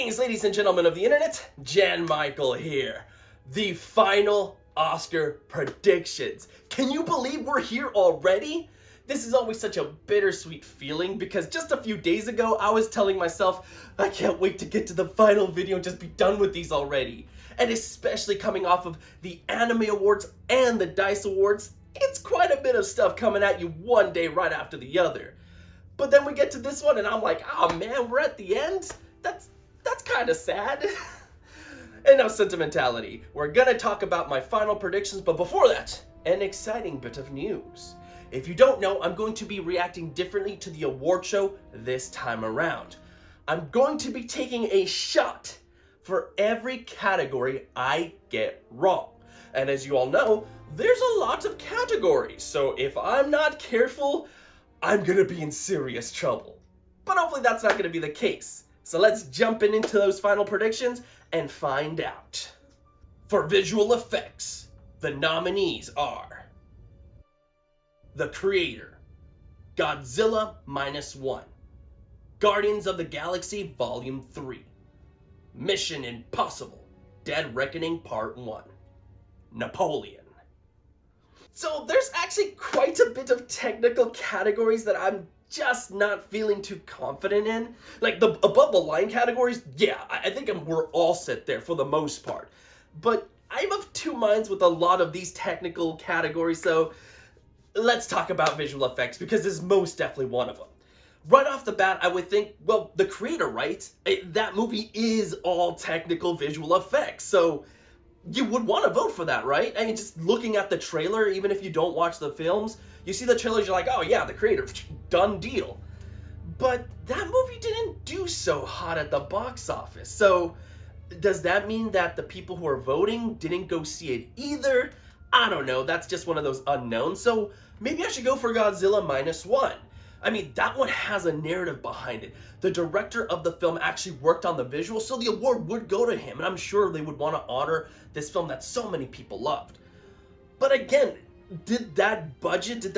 Greetings, ladies and gentlemen of the internet, Jan Michael here. The final Oscar predictions. Can you believe we're here already? This is always such a bittersweet feeling because just a few days ago I was telling myself, I can't wait to get to the final video and just be done with these already. And especially coming off of the Anime Awards and the DICE Awards, it's quite a bit of stuff coming at you one day right after the other. But then we get to this one and I'm like, oh man, we're at the end? That's kind of sad. Enough sentimentality. We're gonna talk about my final predictions, but before that, an exciting bit of news. If you don't know, I'm going to be reacting differently to the award show this time around. I'm going to be taking a shot for every category I get wrong. And as you all know, there's a lot of categories, so if I'm not careful, I'm gonna be in serious trouble. But hopefully that's not gonna be the case. So let's jump into those final predictions and find out. For visual effects, the nominees are The Creator, Godzilla Minus One, Guardians of the Galaxy Volume 3, Mission Impossible, Dead Reckoning Part 1, Napoleon. So there's actually quite a bit of technical categories that I'm just not feeling too confident in. Like the above the line categories, yeah, I think we're all set there for the most part. But I'm of two minds with a lot of these technical categories, so let's talk about visual effects because this is most definitely one of them. Right off the bat, I would think, well, The Creator, right? That movie is all technical visual effects, so you would want to vote for that, right? I mean, just looking at the trailer, even if you don't watch the films, you see the trailers, you're like, oh yeah, The Creator, done deal. But that movie didn't do so hot at the box office. So does that mean that the people who are voting didn't go see it either? I don't know, that's just one of those unknowns. So maybe I should go for Godzilla Minus One. I mean, that one has a narrative behind it. The director of the film actually worked on the visuals, so the award would go to him, and I'm sure they would want to honor this film that so many people loved. But again, did that budget, did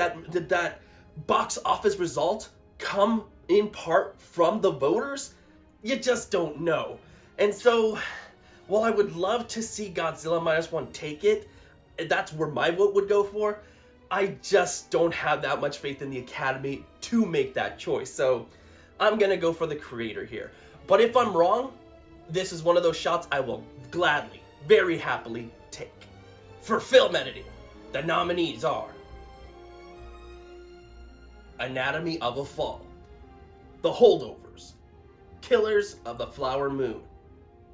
that box office result come in part from the voters? You just don't know. And so, while I would love to see Godzilla Minus One take it, that's where my vote would go for, I just don't have that much faith in the Academy to make that choice. So I'm gonna go for The Creator here. But if I'm wrong, this is one of those shots I will gladly, very happily take. For film editing, the nominees are Anatomy of a Fall, The Holdovers, Killers of the Flower Moon,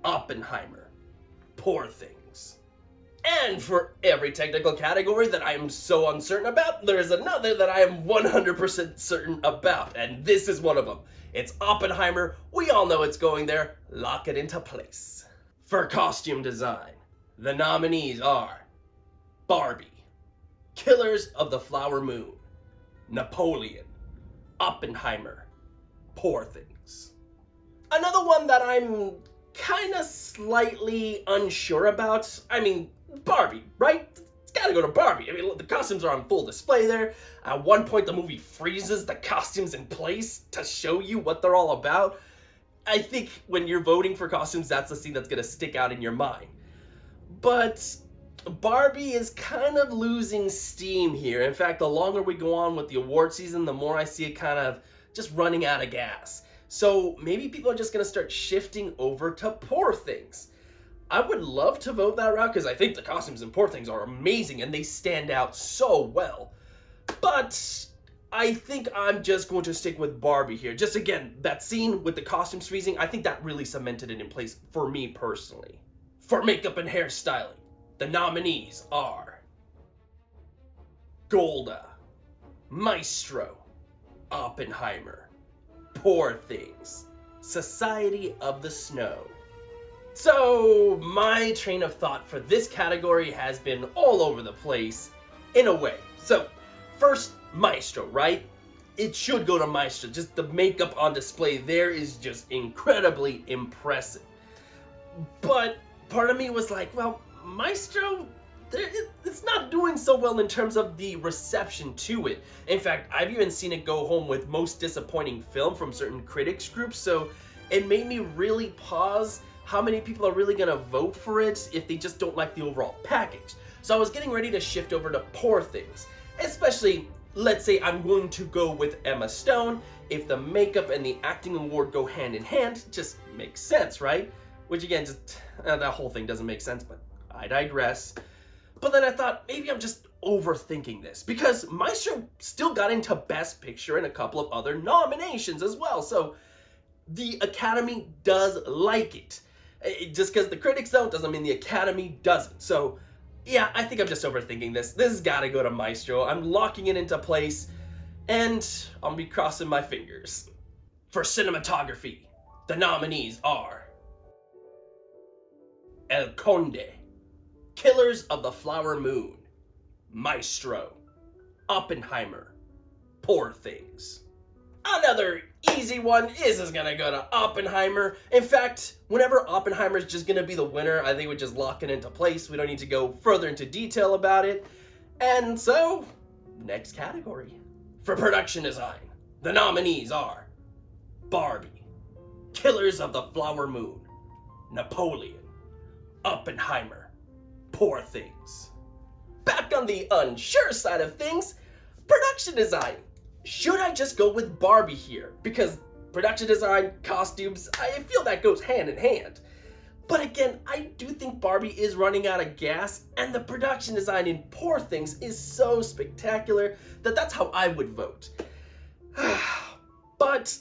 Oppenheimer, Poor Things. And for every technical category that I am so uncertain about, there is another that I am 100% certain about, and this is one of them. It's Oppenheimer. We all know it's going there. Lock it into place. For costume design, the nominees are Barbie, Killers of the Flower Moon, Napoleon, Oppenheimer, Poor Things. Another one that I'm kind of slightly unsure about, I mean, Barbie, right? It's gotta go to Barbie. I mean, the costumes are on full display there. At one point, the movie freezes the costumes in place to show you what they're all about. I think when you're voting for costumes, that's the scene that's gonna stick out in your mind. But Barbie is kind of losing steam here. In fact, the longer we go on with the award season, the more I see it kind of just running out of gas. So maybe people are just gonna start shifting over to Poor Things. I would love to vote that route because I think the costumes in Poor Things are amazing and they stand out so well. But I think I'm just going to stick with Barbie here. Just again, that scene with the costumes freezing, I think that really cemented it in place for me personally. For makeup and hairstyling, the nominees are Golda, Maestro, Oppenheimer, Poor Things, Society of the Snow. So my train of thought for this category has been all over the place in a way. So first, Maestro, right? It should go to Maestro. Just the makeup on display there is just incredibly impressive. But part of me was like, well, Maestro, it's not doing so well in terms of the reception to it. In fact, I've even seen it go home with most disappointing film from certain critics groups, so it made me really pause how many people are really gonna vote for it if they just don't like the overall package. So I was getting ready to shift over to Poor Things, especially, let's say I'm going to go with Emma Stone. If the makeup and the acting award go hand in hand, just makes sense, right? Which again, just that whole thing doesn't make sense, but I digress. But then I thought, maybe I'm just overthinking this, because Maestro still got into Best Picture and a couple of other nominations as well, so the Academy does like it. Just because the critics don't doesn't mean the Academy doesn't. So yeah, I think I'm just overthinking this. This has got to go to Maestro. I'm locking it into place, and I'll be crossing my fingers. For cinematography, the nominees are El Conde, Killers of the Flower Moon, Maestro, Oppenheimer, Poor Things. Another easy one. This is gonna go to Oppenheimer. In fact, whenever Oppenheimer's just gonna be the winner, I think we just lock it into place. We don't need to go further into detail about it. And so, next category. For production design, the nominees are Barbie, Killers of the Flower Moon, Napoleon, Oppenheimer, Poor Things. Back on the unsure side of things, production design. Should I just go with Barbie here? Because production design, costumes, I feel that goes hand in hand. But again, I do think Barbie is running out of gas, and the production design in Poor Things is so spectacular that that's how I would vote. But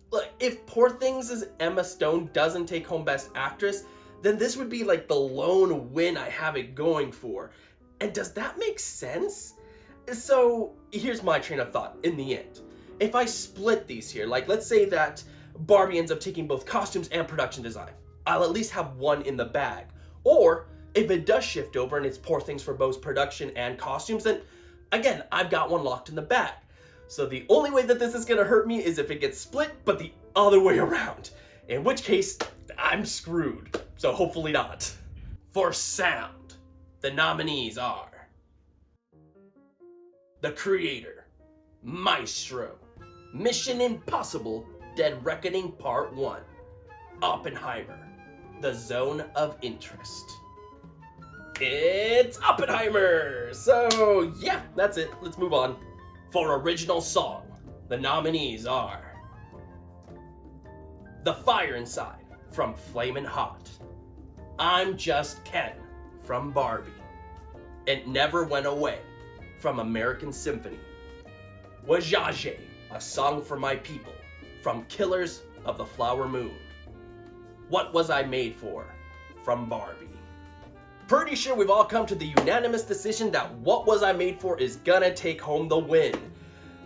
look, if Poor Things' Emma Stone doesn't take home Best Actress, then this would be like the lone win I have it going for. And does that make sense? So here's my train of thought in the end. If I split these here, like let's say that Barbie ends up taking both costumes and production design, I'll at least have one in the bag. Or if it does shift over and it's Poor Things for both production and costumes, then again, I've got one locked in the bag. So the only way that this is gonna hurt me is if it gets split, but the other way around. In which case, I'm screwed. So hopefully not. For sound, the nominees are The Creator, Maestro, Mission Impossible, Dead Reckoning Part 1, Oppenheimer, The Zone of Interest. It's Oppenheimer! So yeah, that's it. Let's move on. For original song, the nominees are The Fire Inside from Flamin' Hot, I'm Just Ken from Barbie, It Never Went Away from American Symphony, Wajaje, A Song for My People from Killers of the Flower Moon, What Was I Made For from Barbie. Pretty sure we've all come to the unanimous decision that What Was I Made For is gonna take home the win.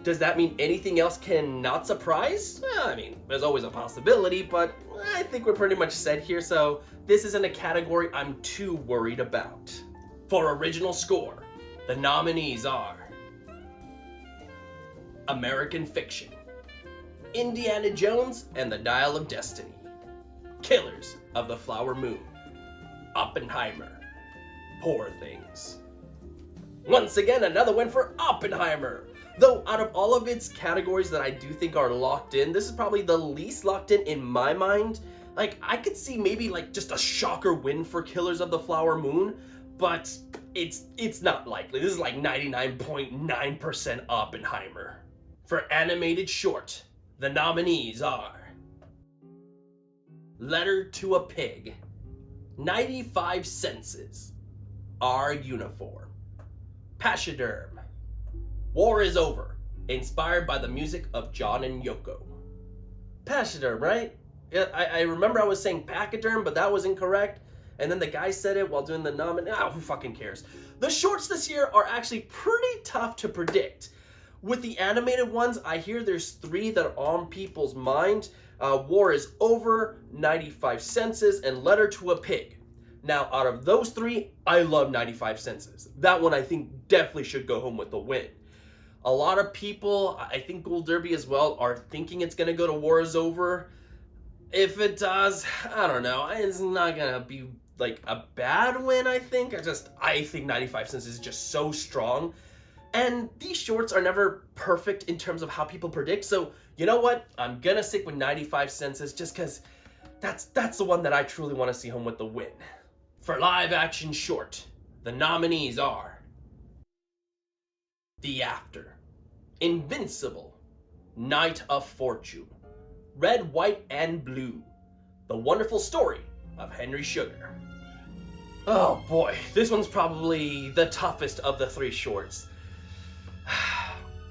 Does that mean anything else cannot surprise? Well, I mean, there's always a possibility, but I think we're pretty much set here, so this isn't a category I'm too worried about. For original score, the nominees are American Fiction, Indiana Jones and the Dial of Destiny, Killers of the Flower Moon, Oppenheimer, Poor Things. Once again, another win for Oppenheimer. Though out of all of its categories that I do think are locked in, this is probably the least locked in my mind. Like, I could see maybe like just a shocker win for Killers of the Flower Moon, but it's not likely. This is like 99.9% Oppenheimer. For animated short, the nominees are Letter to a Pig, 95 Senses, Our Uniform, Pachyderm, War is Over, inspired by the music of John and Yoko. Pachyderm, right? Yeah, I remember I was saying pachyderm, but that was incorrect. And then the guy said it while doing the who fucking cares? The shorts this year are actually pretty tough to predict. With the animated ones, I hear there's 3 that are on people's mind. War is Over, 95 Senses, and Letter to a Pig. Now, out of those 3, I love 95 Senses. That one I think definitely should go home with the win. A lot of people, I think Gold Derby as well, are thinking it's going to go to War is Over. If it does, I don't know. It's not going to be like a bad win, I think. I think 95 Senses is just so strong. And these shorts are never perfect in terms of how people predict, so you know what? I'm gonna stick with 95 Senses just because that's the one that I truly want to see home with the win. For live action short, the nominees are The After, Invincible, Night of Fortune, Red, White, and Blue, The Wonderful Story of Henry Sugar. Oh boy, this one's probably the toughest of the three shorts.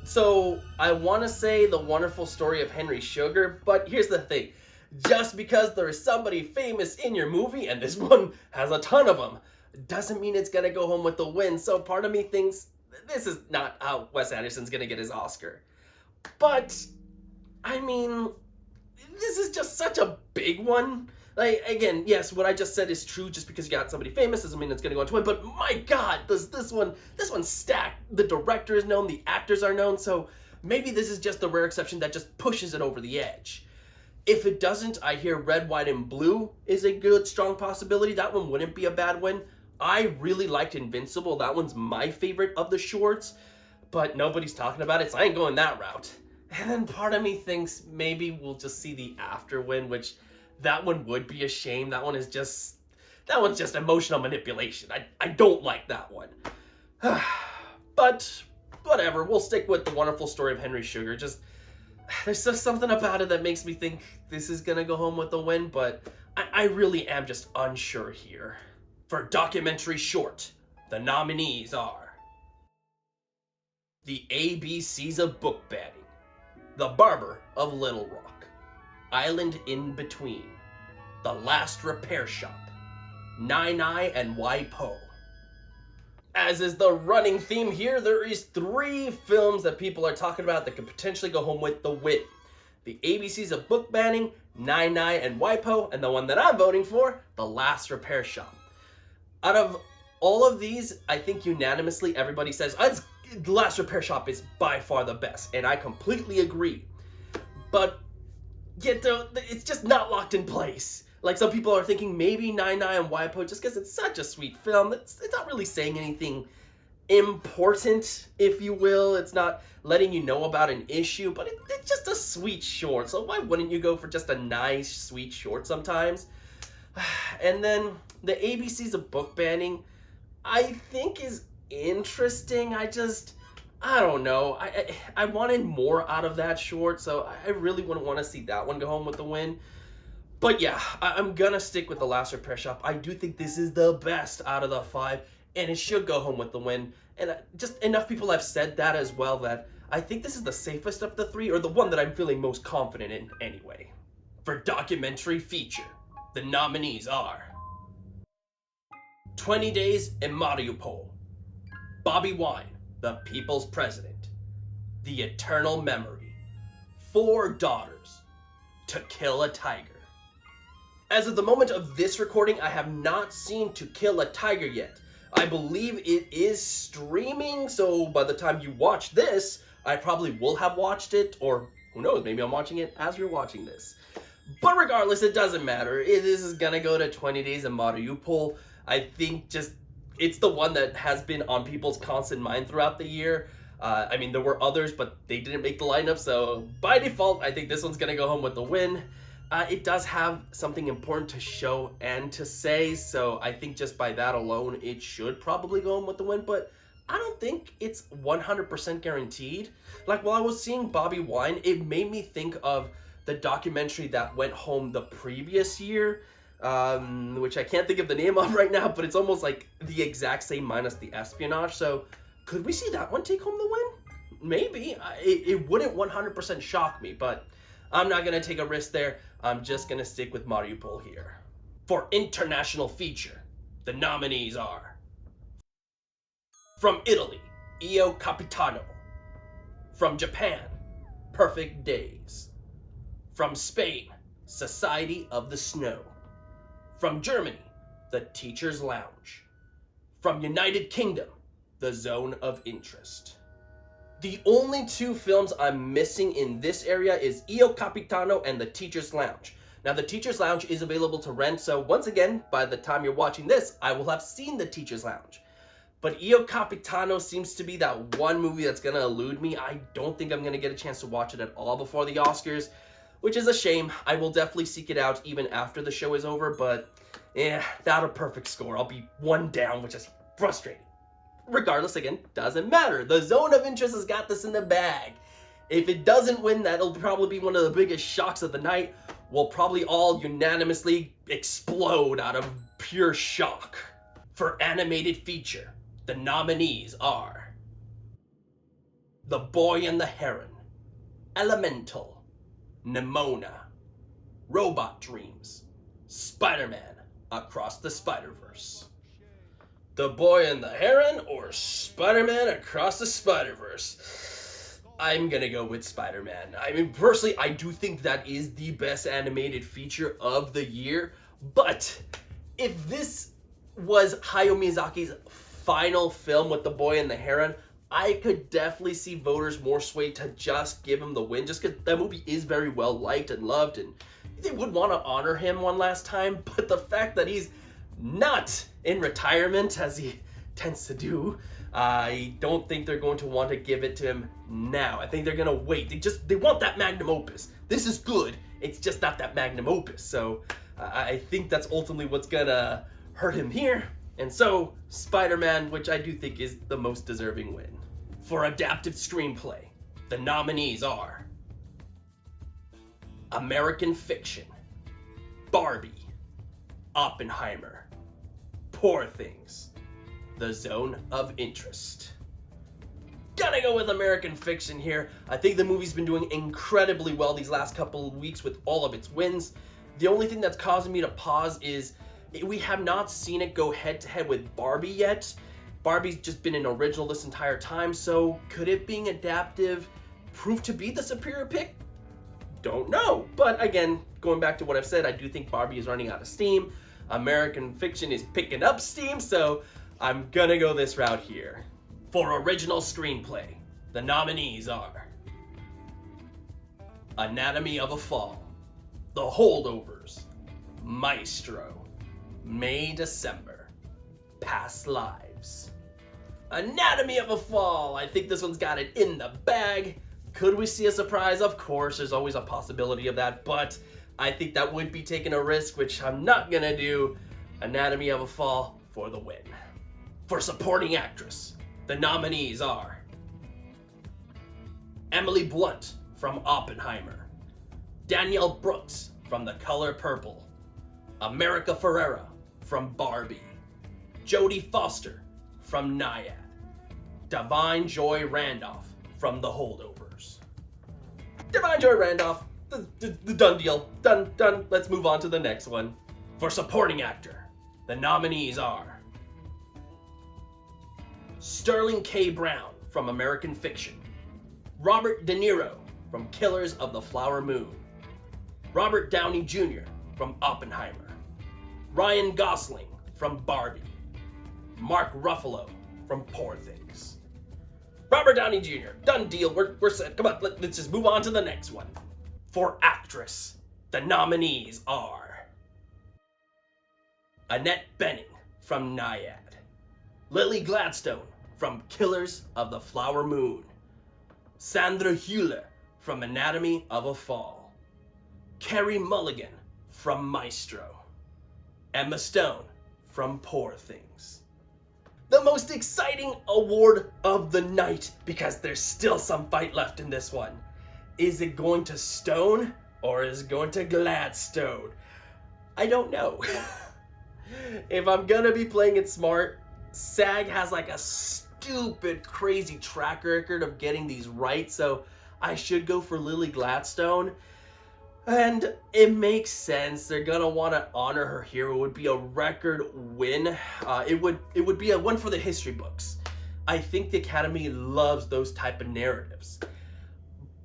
So, I want to say The Wonderful Story of Henry Sugar, but here's the thing. Just because there is somebody famous in your movie, and this one has a ton of them, doesn't mean it's going to go home with the win. So part of me thinks this is not how Wes Anderson's going to get his Oscar. But, I mean, this is just such a big one. Like, again, yes, what I just said is true. Just because you got somebody famous doesn't mean it's going to go on to win. But my God, does this one's stacked. The director is known, the actors are known. So maybe this is just the rare exception that just pushes it over the edge. If it doesn't, I hear Red, White, and Blue is a good, strong possibility. That one wouldn't be a bad win. I really liked Invincible. That one's my favorite of the shorts, but nobody's talking about it, so I ain't going that route. And then part of me thinks maybe we'll just see The After win, which that one would be a shame. That one's just emotional manipulation. I don't like that one. But whatever, we'll stick with The Wonderful Story of Henry Sugar. There's just something about it that makes me think this is gonna go home with the win, but I really am just unsure here. For documentary short, the nominees are The ABCs of Book Banning, The Barber of Little Rock, Island in Between, The Last Repair Shop, Nai Nai and Waipo. As is the running theme here, there is 3 films that people are talking about that could potentially go home with the win. The ABCs of Book Banning, Nai Nai and Waipo, and the one that I'm voting for, The Last Repair Shop. Out of all of these, I think unanimously everybody says, The Last Repair Shop is by far the best, and I completely agree. But yet, it's just not locked in place. Like, some people are thinking maybe Nai Nai and Waipo, just because it's such a sweet film. It's not really saying anything important, if you will. It's not letting you know about an issue, but it's just a sweet short. So why wouldn't you go for just a nice, sweet short sometimes? And then the ABCs of Book Banning, I think is interesting. I don't know. I wanted more out of that short, so I really wouldn't want to see that one go home with the win. But yeah, I'm gonna stick with The Last Repair Shop. I do think this is the best out of the 5, and it should go home with the win. And just enough people have said that as well, that I think this is the safest of the 3, or the one that I'm feeling most confident in anyway. For documentary feature, the nominees are 20 Days in Mariupol, Bobby Wine, The People's President, The Eternal Memory, 4 Daughters, To Kill a Tiger. As of the moment of this recording, I have not seen To Kill a Tiger yet. I believe it is streaming, so by the time you watch this, I probably will have watched it, or who knows, maybe I'm watching it as you're watching this. But regardless, it doesn't matter. This is gonna go to 20 Days in Mariupol. I think it's the one that has been on people's constant mind throughout the year. I mean, there were others, but they didn't make the lineup, so by default, I think this one's gonna go home with the win. It does have something important to show and to say, so I think just by that alone, it should probably go home with the win, but I don't think it's 100% guaranteed. Like, while I was seeing Bobby Wine, it made me think of the documentary that went home the previous year, which I can't think of the name of right now, but it's almost like the exact same minus the espionage, so could we see that one take home the win? Maybe. It wouldn't 100% shock me, but I'm not going to take a risk there. I'm just going to stick with Mariupol here. For international feature, the nominees are from Italy, Io Capitano. From Japan, Perfect Days. From Spain, Society of the Snow. From Germany, The Teacher's Lounge. From United Kingdom, The Zone of Interest. The only 2 films I'm missing in this area is Io Capitano and The Teacher's Lounge. Now, The Teacher's Lounge is available to rent, so once again, by the time you're watching this, I will have seen The Teacher's Lounge. But Io Capitano seems to be that one movie that's going to elude me. I don't think I'm going to get a chance to watch it at all before the Oscars, which is a shame. I will definitely seek it out even after the show is over, but without a perfect score, I'll be one down, which is frustrating. Regardless, again, doesn't matter. The Zone of Interest has got this in the bag. If it doesn't win, that'll probably be one of the biggest shocks of the night. We'll probably all unanimously explode out of pure shock. For animated feature, the nominees are The Boy and the Heron, Elemental, Nimona, Robot Dreams, Spider-Man Across the Spider-Verse. The Boy and the Heron or Spider-Man Across the Spider-Verse? I'm gonna go with Spider-Man. I mean, personally, I do think that is the best animated feature of the year, but if this was Hayao Miyazaki's final film with The Boy and the Heron, I could definitely see voters more swayed to just give him the win, just because that movie is very well liked and loved, and they would want to honor him one last time. But the fact that he's not in retirement, as he tends to do, I don't think they're going to want to give it to him now. I think they're going to wait. They want that magnum opus. This is good. It's just not that magnum opus. So I think that's ultimately what's going to hurt him here. And so Spider-Man, which I do think is the most deserving win. For adapted screenplay, the nominees are American Fiction, Barbie, Oppenheimer, Poor Things, The Zone of Interest. Gotta go with American Fiction here. I think the movie's been doing incredibly well these last couple of weeks with all of its wins. The only thing that's causing me to pause is we have not seen it go head-to-head with Barbie yet. Barbie's just been an original this entire time, so could it being adaptive prove to be the superior pick? Don't know. But again, going back to what I've said, I do think Barbie is running out of steam. American Fiction is picking up steam, so I'm gonna go this route here. For original screenplay, the nominees are Anatomy of a Fall, The Holdovers, Maestro, May December, Past Lives. Anatomy of a Fall. I think this one's got it in the bag. Could we see a surprise? Of course, there's always a possibility of that, but I think that would be taking a risk, which I'm not gonna do. Anatomy of a Fall for the win. For supporting actress, the nominees are Emily Blunt from Oppenheimer, Danielle Brooks from The Color Purple, America Ferrera from Barbie, Jodie Foster from Nyad, Divine Joy Randolph from The Holdovers. Divine Joy Randolph, the done deal. Done. Let's move on to the next one. For supporting actor, the nominees are Sterling K. Brown from American Fiction, Robert De Niro from Killers of the Flower Moon, Robert Downey Jr. from Oppenheimer, Ryan Gosling from Barbie, Mark Ruffalo from Poor Things. Robert Downey Jr., done deal, we're set. Come on, let's just move on to the next one. For actress, the nominees are Annette Bening from Nyad, Lily Gladstone from Killers of the Flower Moon, Sandra Hüller from Anatomy of a Fall, Carey Mulligan from Maestro, Emma Stone from Poor Things. The most exciting award of the night, because there's still some fight left in this one. Is it going to Stone or is it going to Gladstone? I don't know. If I'm gonna be playing it smart, SAG has like a stupid, crazy track record of getting these right, so I should go for Lily Gladstone. And it makes sense. They're gonna want to honor her here. It would be a record win. It would be a one for the history books. I think the Academy loves those type of narratives.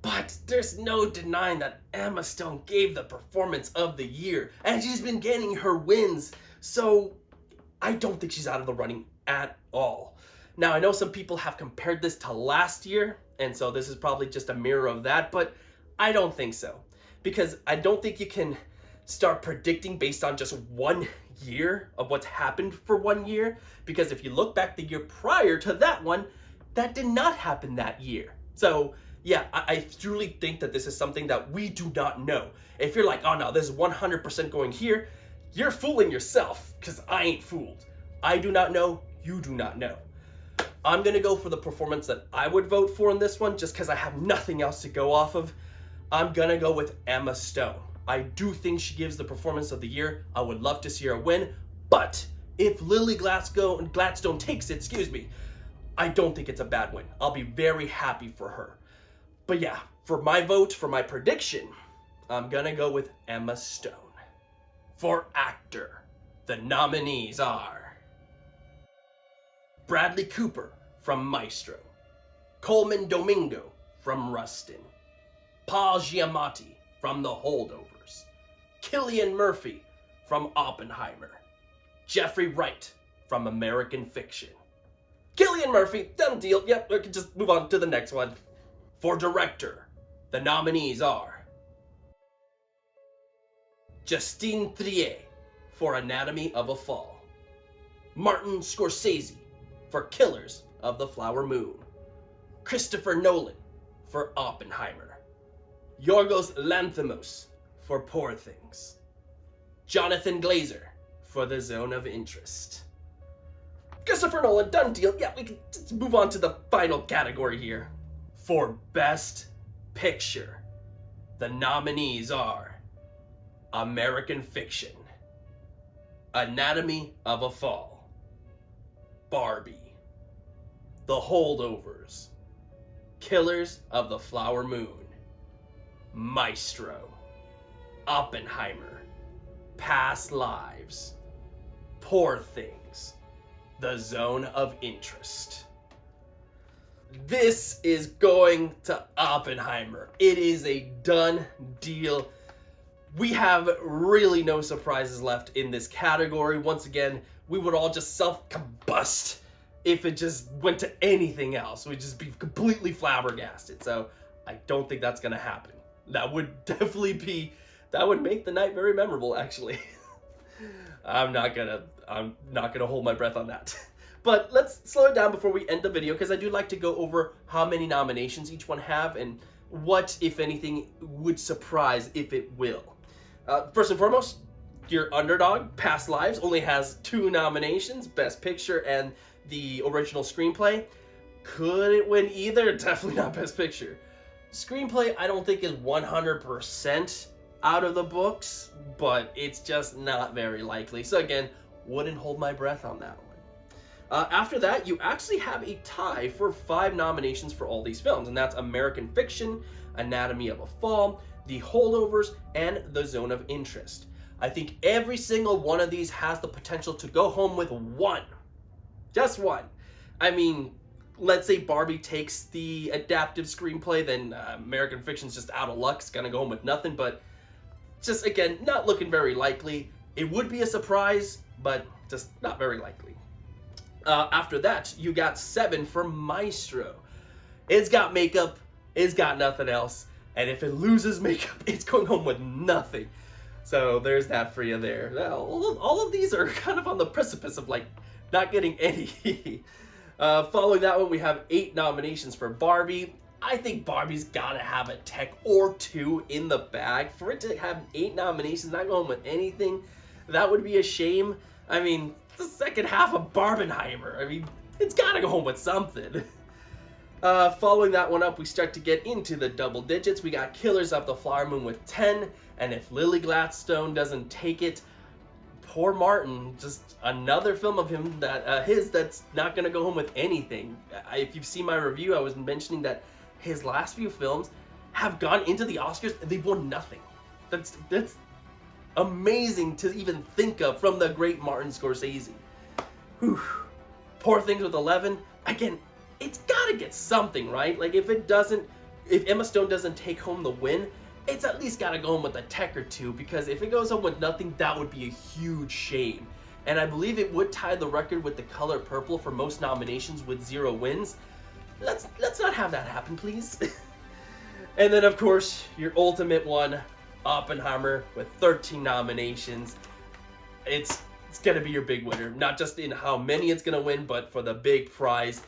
But there's no denying that Emma Stone gave the performance of the year, and she's been getting her wins. So I don't think she's out of the running at all. Now, I know some people have compared this to last year, and so this is probably just a mirror of that, but I don't think so. Because I don't think you can start predicting based on just one year of what's happened for 1 year, because if you look back the year prior to that one, that did not happen that year. So yeah, I truly think that this is something that we do not know. If you're like, oh no, this is 100% going here, you're fooling yourself, because I ain't fooled. I do not know, you do not know. I'm gonna go for the performance that I would vote for in this one, just because I have nothing else to go off of. I'm gonna go with Emma Stone. I do think she gives the performance of the year. I would love to see her win, but if Lily Gladstone takes it, I don't think it's a bad win. I'll be very happy for her. But yeah, for my vote, for my prediction, I'm gonna go with Emma Stone. For actor, the nominees are Bradley Cooper from Maestro, Coleman Domingo from Rustin, Paul Giamatti from The Holdovers, Cillian Murphy from Oppenheimer, Jeffrey Wright from American Fiction. Cillian Murphy, done deal. Yep, we can just move on to the next one. For director, the nominees are Justine Triet for Anatomy of a Fall, Martin Scorsese for Killers of the Flower Moon, Christopher Nolan for Oppenheimer, Yorgos Lanthimos for Poor Things, Jonathan Glazer for The Zone of Interest. Christopher Nolan, done deal. Yeah, we can just move on to the final category here. For Best Picture, the nominees are American Fiction, Anatomy of a Fall, Barbie, The Holdovers, Killers of the Flower Moon, Maestro, Oppenheimer, Past Lives, Poor Things, The Zone of Interest. This is going to Oppenheimer. It is a done deal. We have really no surprises left in this category. Once again, we would all just self-combust if it just went to anything else. We'd just be completely flabbergasted. So I don't think that's gonna happen. That would definitely that would make the night very memorable, actually. I'm not gonna hold my breath on that. But let's slow it down before we end the video, because I do like to go over how many nominations each one have and what, if anything, would surprise if it will. First and foremost, your underdog, Past Lives, only has 2 nominations, Best Picture and the original screenplay. Could it win either? Definitely not Best Picture. Screenplay, I don't think is 100% out of the books, but it's just not very likely. So again, wouldn't hold my breath on that one. After that, you actually have a tie for 5 nominations for all these films, and that's American Fiction, Anatomy of a Fall, The Holdovers, and The Zone of Interest. I think every single one of these has the potential to go home with 1. Just 1. I mean, let's say Barbie takes the adaptive screenplay, then American Fiction's just out of luck. It's gonna go home with nothing, but just, again, not looking very likely. It would be a surprise, but just not very likely. After that, you got 7 for Maestro. It's got makeup, it's got nothing else, and if it loses makeup, it's going home with nothing. So there's that for you there. All of these are kind of on the precipice of like not getting any. Following that one, we have 8 nominations for Barbie. I think Barbie's gotta have a tech or 2 in the bag. For it to have 8 nominations, not going with anything, that would be a shame. I mean, the second half of Barbenheimer. I mean, it's gotta go home with something. Following that one up, we start to get into the double digits. We got Killers of the Flower Moon with 10, and if Lily Gladstone doesn't take it, poor Martin, just another film of him that's not gonna go home with anything. If you've seen my review, I was mentioning that his last few films have gone into the Oscars and they've won nothing. That's amazing to even think of from the great Martin Scorsese. Whew. Poor Things with 11. Again, it's gotta get something, right? Like if Emma Stone doesn't take home the win, it's at least gotta go home with a tech or 2, because if it goes home with nothing, that would be a huge shame. And I believe it would tie the record with The Color Purple for most nominations with 0 wins. Let's not have that happen, please. And then of course, your ultimate one, Oppenheimer with 13 nominations. It's it's gonna be your big winner. Not just in how many it's gonna win, but for the big prize.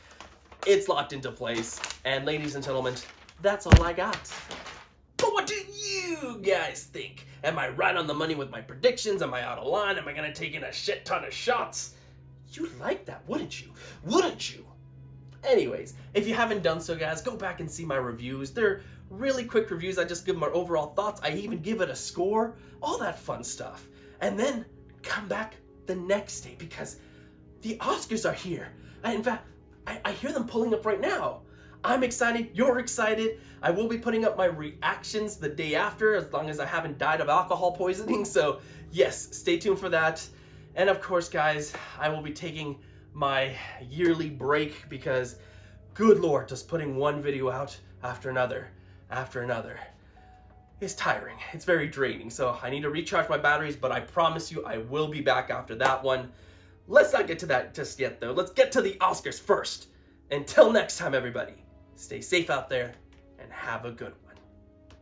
It's locked into place. And ladies and gentlemen, that's all I got. But what do you guys think? Am I right on the money with my predictions? Am I out of line? Am I gonna take in a shit ton of shots? You'd like that, wouldn't you? Wouldn't you? Anyways, if you haven't done so, guys, go back and see my reviews. They're really quick reviews. I just give my overall thoughts. I even give it a score, all that fun stuff. And then come back the next day because the Oscars are here. In fact, I hear them pulling up right now. I'm excited. You're excited. I will be putting up my reactions the day after as long as I haven't died of alcohol poisoning. So yes, stay tuned for that. And of course, guys, I will be taking my yearly break because, good Lord, just putting one video out after another is tiring. It's very draining. So I need to recharge my batteries, but I promise you I will be back after that one. Let's not get to that just yet, though. Let's get to the Oscars first. Until next time, everybody, stay safe out there and have a good one.